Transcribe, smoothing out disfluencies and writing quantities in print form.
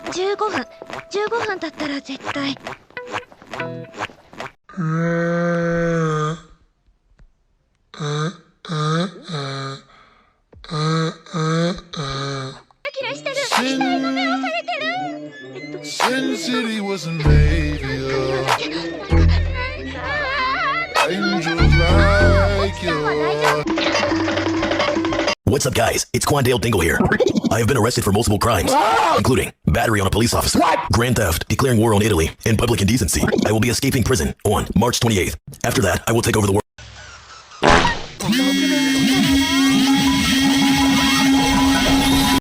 15分経ったら絶対。キラしてる。期待の目をされてる。Sin City was an savior. Angels like you. What's up, guys? It's Quandale Dingle here. I have been arrested for multiple crimes, including battery on a police officer, grand theft, declaring war on Italy, and public indecency. I will be escaping prison on March 28th. After that, I will take over the world.